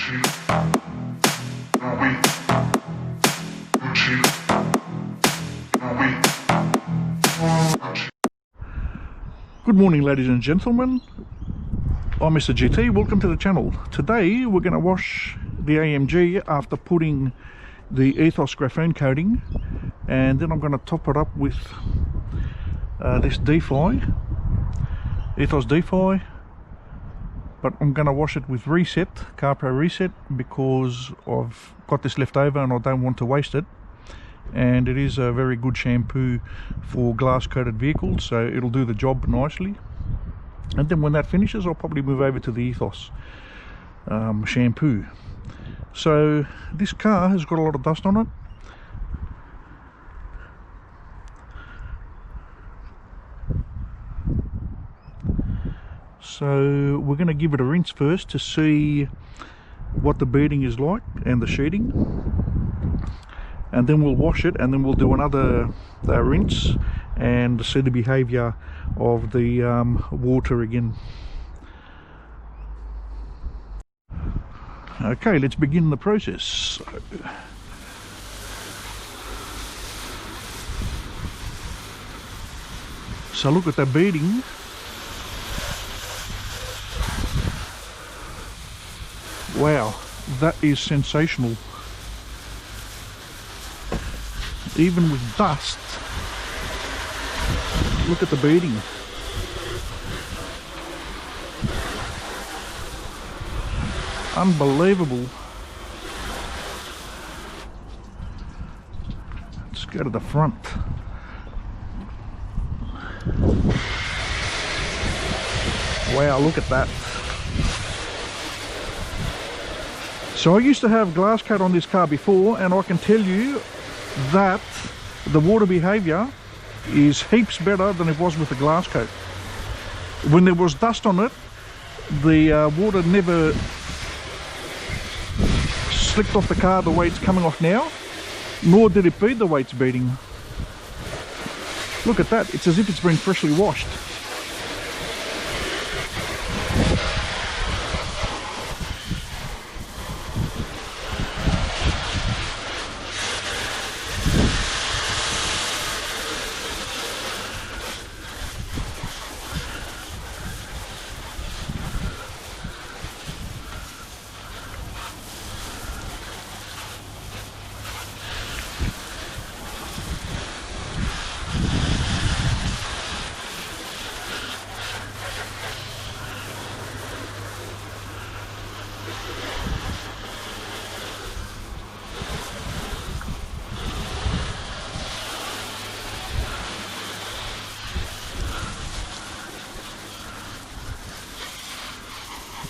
Good morning, ladies and gentlemen. I'm Mr. GT. Welcome to the channel. Today we're going to wash the AMG after putting the Ethos Graphene Coating, and then I'm going to top it up with this Ethos DeFi, but I'm going to wash it with Reset, CarPro Reset, because I've got this left over and I don't want to waste it. And it is a very good shampoo for glass coated vehicles, so it'll do the job nicely. And then when that finishes, I'll probably move over to the Ethos shampoo. So this car has got a lot of dust on it. So we're going to give it a rinse first to see what the beading is like and the sheeting, and then we'll wash it, and then we'll do another rinse and see the behaviour of the water again. Okay, let's begin the process. So look at the beading. Wow, that is sensational. Even with dust, look at the beading. Unbelievable. Let's go to the front. Wow, look at that. So I used to have glass coat on this car before, and I can tell you that the water behaviour is heaps better than it was with the glass coat. When there was dust on it, the water never slicked off the car the way it's coming off now, nor did it bead the way it's beading. Look at that, it's as if it's been freshly washed.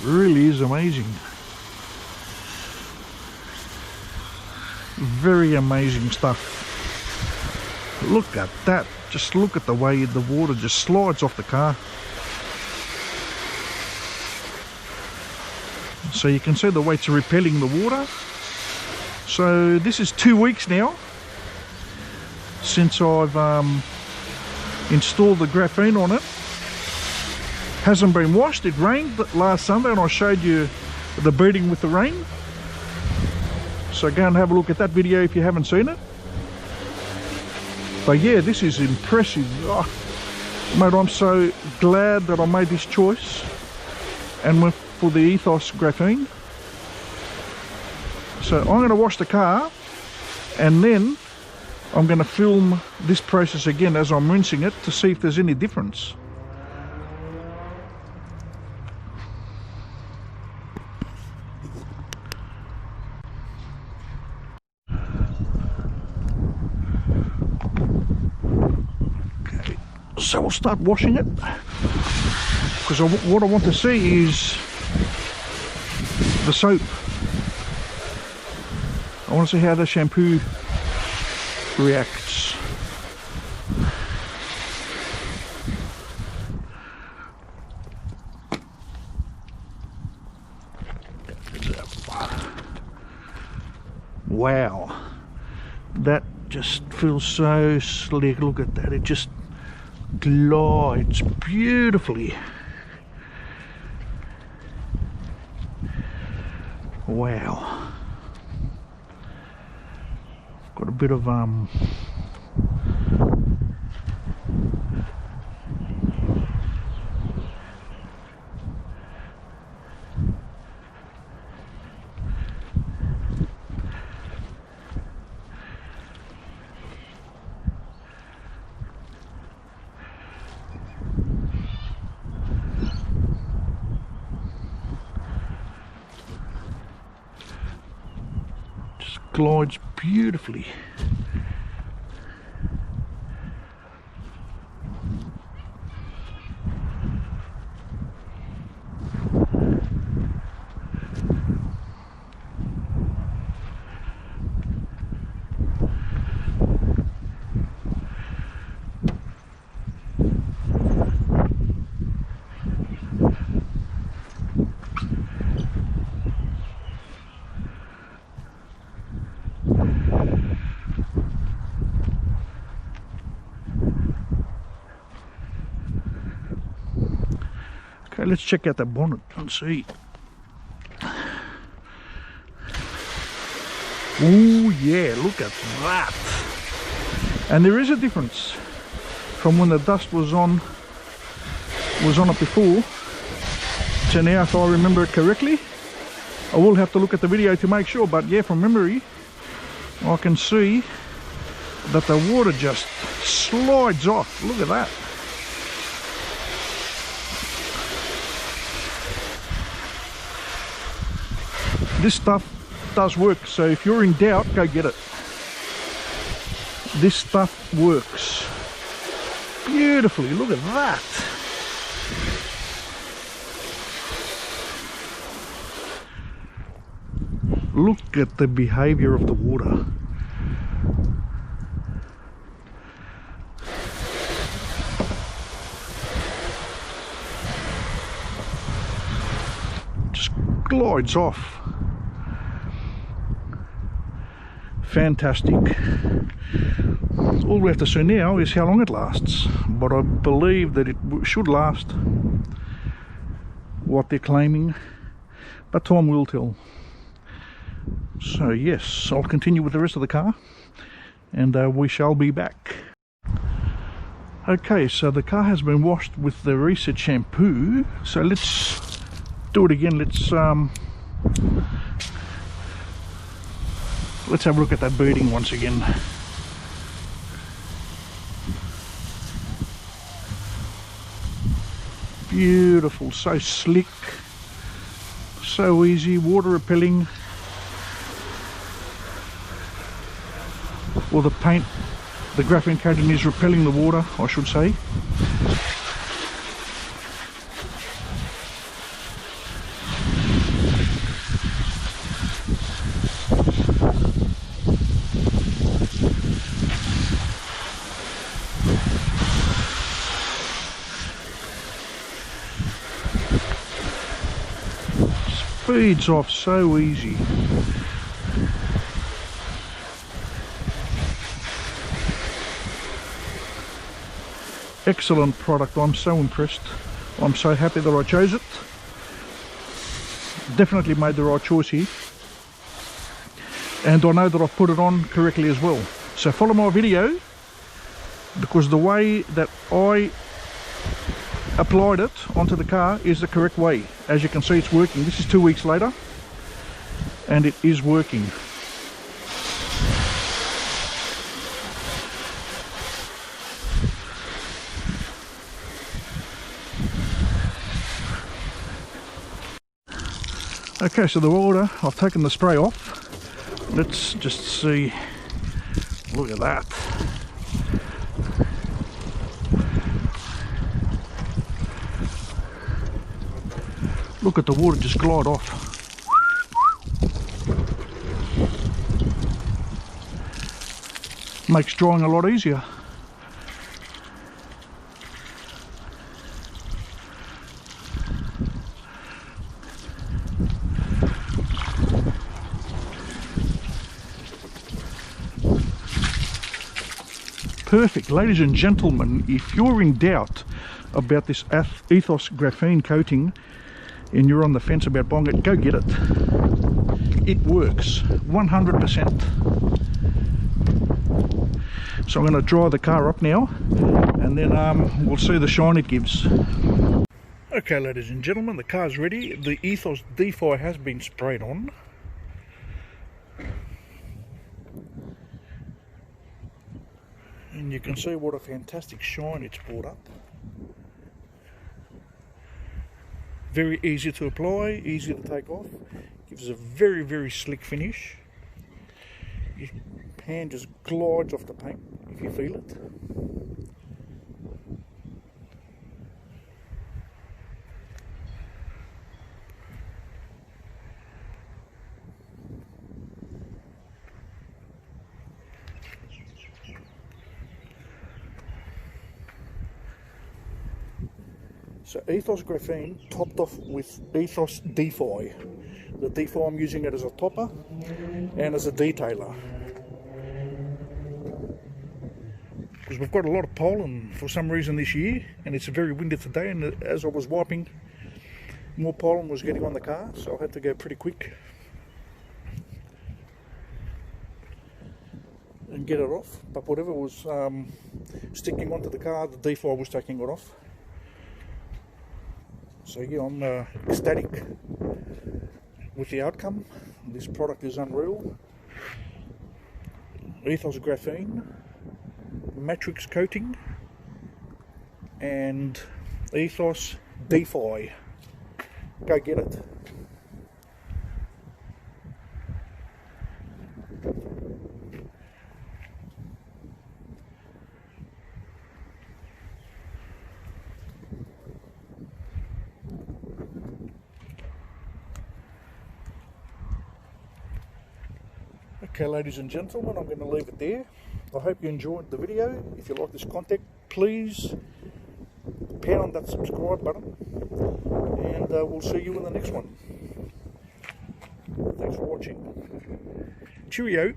Really is amazing. Very amazing stuff. Look at that. Just look at the way the water just slides off the car. So you can see the way it's repelling the water. So this is 2 weeks now since I've installed the graphene on it. Hasn't been washed. It rained last Sunday and I showed you the beading with the rain. So go and have a look at that video if you haven't seen it. But yeah, this is impressive. Oh, mate, I'm so glad that I made this choice and went for the Ethos Graphene. So I'm going to wash the car, and then I'm going to film this process again as I'm rinsing it to see if there's any difference. So we'll start washing it, because what I want to see is the soap. I want to see how the shampoo reacts. Wow, that just feels so slick. Look at that, it just glides beautifully. Wow. Got a bit of just glides beautifully. Okay, let's check out that bonnet and see. Oh yeah, look at that. And there is a difference from when the dust was on it before to now, if I remember it correctly. I will have to look at the video to make sure, but yeah, from memory I can see that the water just slides off. Look at that. This stuff does work, so if you're in doubt, go get it. This stuff works beautifully. Look at that. Look at the behaviour of the water. Just glides off. Fantastic. All we have to see now is how long it lasts, but I believe that it should last what they're claiming, but time will tell. So yes, I'll continue with the rest of the car and we shall be back. Okay, so the car has been washed with the Reset shampoo, so let's do it again. Let's have a look at that beading once again. Beautiful, so slick, so easy, water repelling. Well, the paint, the graphene coating is repelling the water, I should say. Feeds off so easy. Excellent product. I'm so impressed. I'm so happy that I chose it. Definitely made the right choice here, and I know that I've put it on correctly as well. So follow my video, because the way that I applied it onto the car is the correct way. As you can see, it's working. This is 2 weeks later and it is working. Okay, so the water, I've taken the spray off. Let's just see. Look at that. Look at the water just glide off. Makes drying a lot easier. Perfect. Ladies and gentlemen, if you're in doubt about this Ethos Graphene Coating and you're on the fence about buying it, go get it. it works 100%. So I'm going to dry the car up now, and then we'll see the shine it gives. Okay, ladies and gentlemen, the car's ready. The Ethos D4 has been sprayed on. And you can see what a fantastic shine it's brought up. Very easy to apply, easy to take off. Gives a very, very slick finish. Your hand just glides off the paint if you feel it. So Ethos Graphene topped off with Ethos D4. The D4, I'm using it as a topper and as a detailer. Because we've got a lot of pollen for some reason this year, and it's very windy today, and as I was wiping, more pollen was getting on the car, so I had to go pretty quick and get it off. But whatever was sticking onto the car, the D4 was taking it off. So yeah, I'm ecstatic with the outcome. This product is unreal. Ethos Graphene Matrix Coating and Ethos D4. Go get it. Okay, ladies and gentlemen, I'm going to leave it there. I hope you enjoyed the video. If you like this content, please pound that subscribe button, and we'll see you in the next one. Thanks for watching. Cheerio.